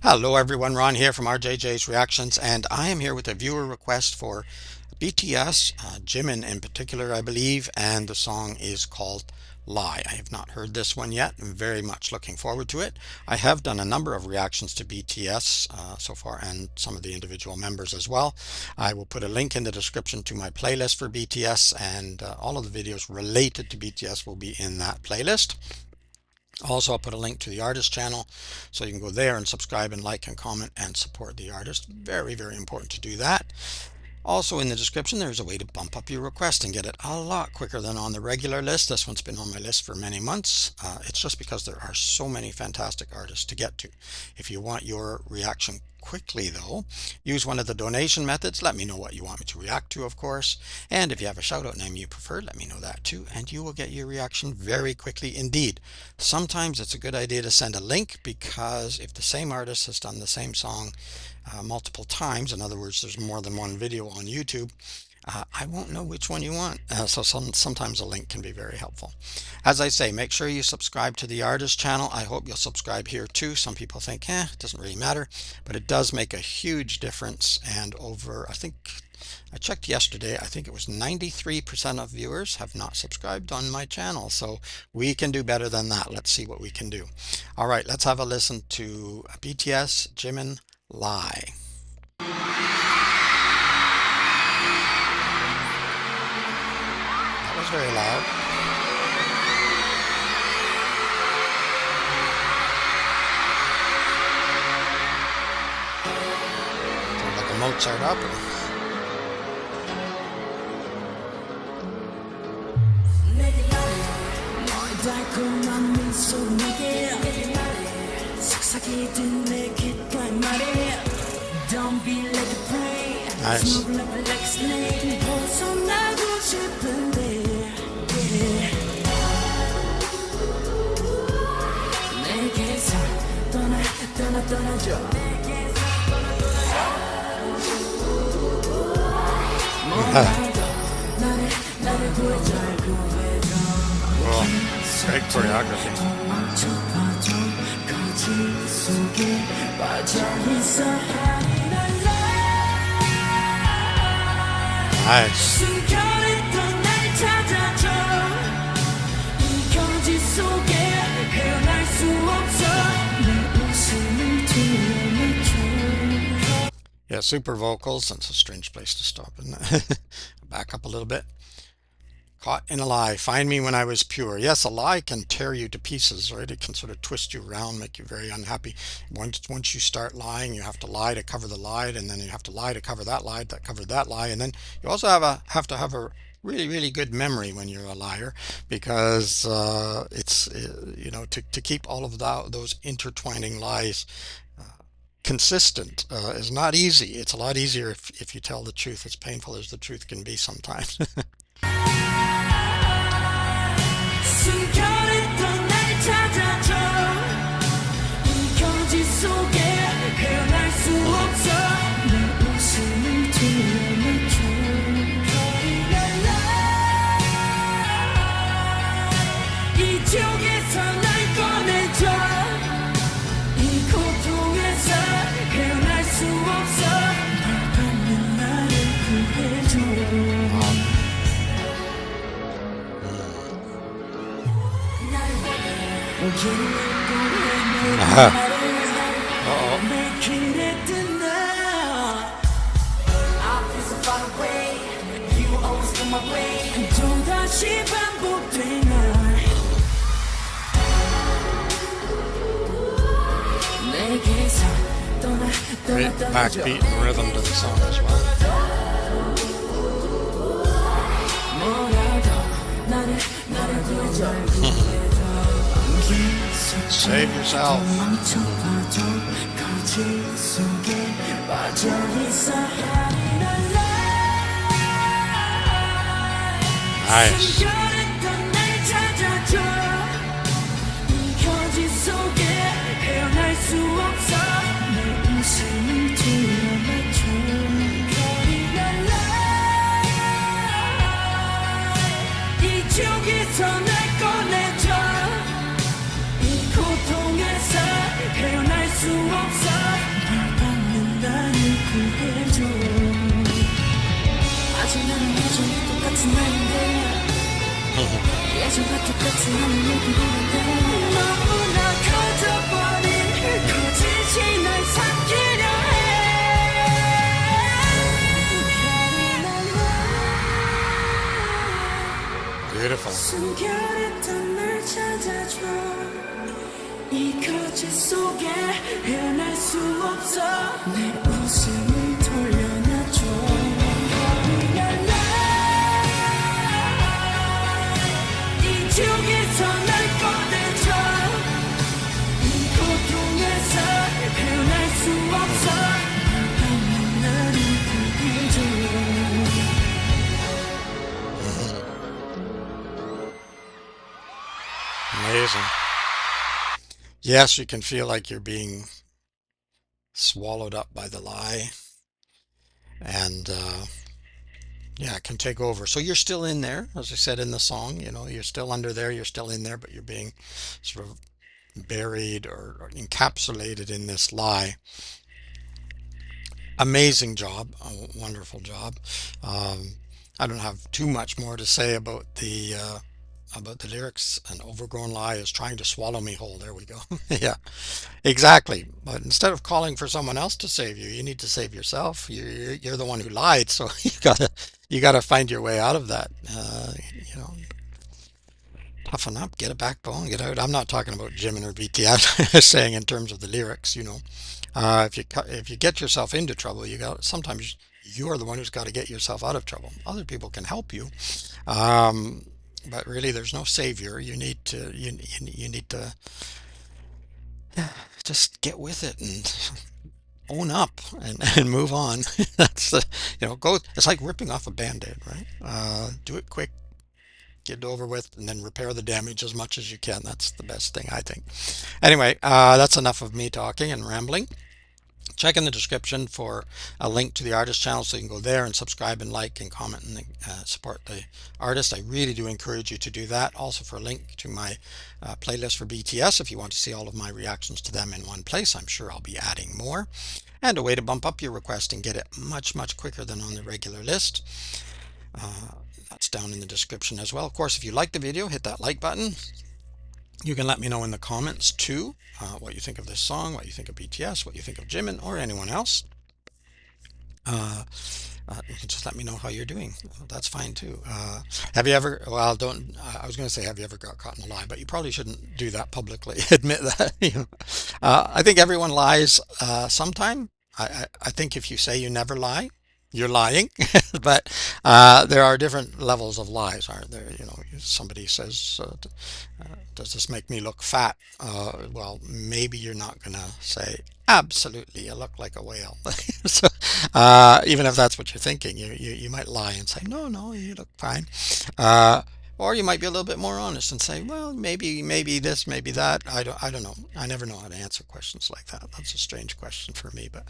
Hello everyone, Ron here from RJJ's Reactions, and I am here with a viewer request for BTS, Jimin in particular, I believe, and the song is called Lie. I have not heard this one yet. I'm very much looking forward to it. I have done a number of reactions to BTS so far, and some of the individual members as well. I will put a link in the description to my playlist for BTS, and all of the videos related to BTS will be in that playlist. Also, I'll put a link to the artist channel so you can go there and subscribe and like and comment and support the artist. Very, very important to do that. Also in the description, there's a way to bump up your request and get it a lot quicker than on the regular list. This one's been on my list for many months. It's just because there are so many fantastic artists to get to. If you want your reaction quickly though, use one of the donation methods. Let me know what you want me to react to, of course. And if you have a shout out name you prefer, let me know that too, and you will get your reaction very quickly indeed. Sometimes it's a good idea to send a link, because if the same artist has done the same song multiple times, in other words, there's more than one video on YouTube, I won't know which one you want. So sometimes a link can be very helpful. As I say, make sure you subscribe to the artist channel. I hope you'll subscribe here too. Some people think, it doesn't really matter, but it does make a huge difference. And I think I checked yesterday, I think it was 93% of viewers have not subscribed on my channel. So we can do better than that. Let's see what we can do. All right, let's have a listen to BTS, Jimin, Lie. That was very loud. Sounds like a Mozart opera. Nice. Whoa, great choreography. Nice. Yeah, super vocals. That's a strange place to stop, isn't it? Back up a little bit. Caught in a lie. Find me when I was pure. Yes, a lie can tear you to pieces, right? It can sort of twist you around, make you very unhappy. Once you start lying, you have to lie to cover the lie, and then you have to lie to cover that lie that covered that lie, and then you also have to have a really, really good memory when you're a liar, because it's to keep all of those intertwining lies consistent is not easy. It's a lot easier if you tell the truth, as painful as the truth can be sometimes. Great backbeat and rhythm to the song as well. Save yourself. Nice. 수 없어 예전같이 끝이 나는 얘기인데 너무나 커져버린 거짓이 날 삼키려 Beautiful. 숨겨했던 날 찾아줘 이 거짓 속에 헤어날 수 없어 내 웃음을 돌려놔줘 이 지옥에서 날 꺼내줘 이 고통에서 헤어날 수 없어 너만 나를 구해줘 Amazing. Yes, you can feel like you're being swallowed up by the lie, and yeah, it can take over. So you're still in there, as I said in the song, you're still under there, you're still in there, but you're being sort of buried or encapsulated in this lie. Amazing job, a wonderful job. Um, I don't have too much more to say about the lyrics. An overgrown lie is trying to swallow me whole. There we go. Yeah, exactly. But instead of calling for someone else to save you, you need to save yourself. You're the one who lied, so you gotta find your way out of that. You know, toughen up, get a backbone, get out. I'm not talking about Jimin or BTS. I'm saying in terms of the lyrics. If you get yourself into trouble, sometimes you're the one who's got to get yourself out of trouble. Other people can help you, um, but really, there's no savior. You need to just get with it and own up and move on. That's the go. It's like ripping off a band-aid, right? Do it quick, get it over with, and then repair the damage as much as you can. That's the best thing, I think. Anyway, that's enough of me talking and rambling. Check in the description for a link to the artist channel so you can go there and subscribe and like and comment and support the artist. I really do encourage you to do that. Also for a link to my playlist for BTS if you want to see all of my reactions to them in one place. I'm sure I'll be adding more. And a way to bump up your request and get it much, much quicker than on the regular list. That's down in the description as well. Of course, if you like the video, hit that like button. You can let me know in the comments too what you think of this song, what you think of BTS, what you think of Jimin or anyone else. You can just let me know how you're doing. That's fine too. Have you ever, well, don't, I was going to say, have you ever got caught in a lie? But you probably shouldn't do that publicly. Admit that. I think everyone lies sometime. I think if you say you never lie, you're lying. But there are different levels of lies, aren't there? Somebody says, does this make me look fat? Well, maybe you're not going to say, absolutely, you look like a whale. So, even if that's what you're thinking, you might lie and say, no, no, you look fine. Or you might be a little bit more honest and say, well, maybe this, maybe that. I don't know. I never know how to answer questions like that. That's a strange question for me, but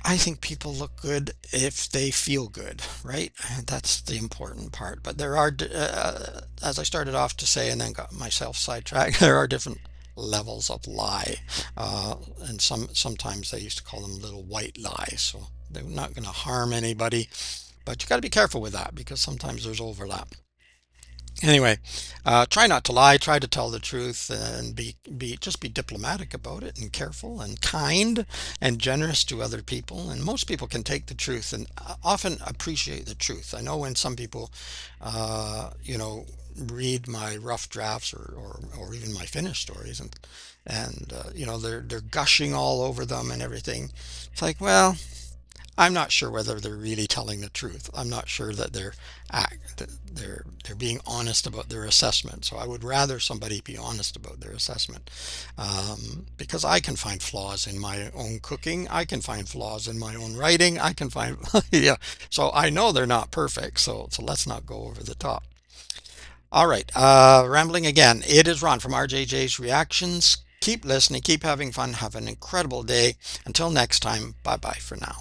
I think people look good if they feel good, right? That's the important part. But there are, as I started off to say and then got myself sidetracked, there are different levels of lie. And sometimes they used to call them little white lies. So they're not going to harm anybody. But you got to be careful with that because sometimes there's overlap. Anyway, try not to lie, try to tell the truth and just be diplomatic about it and careful and kind and generous to other people. And most people can take the truth and often appreciate the truth. I know when some people, read my rough drafts or even my finished stories and they're gushing all over them and everything. It's like, well, I'm not sure whether they're really telling the truth. I'm not sure that they're being honest about their assessment. So I would rather somebody be honest about their assessment, because I can find flaws in my own cooking. I can find flaws in my own writing. I can find yeah. So I know they're not perfect. So let's not go over the top. All right, rambling again. It is Ron from RJJ's Reactions. Keep listening, keep having fun, have an incredible day. Until next time, bye bye for now.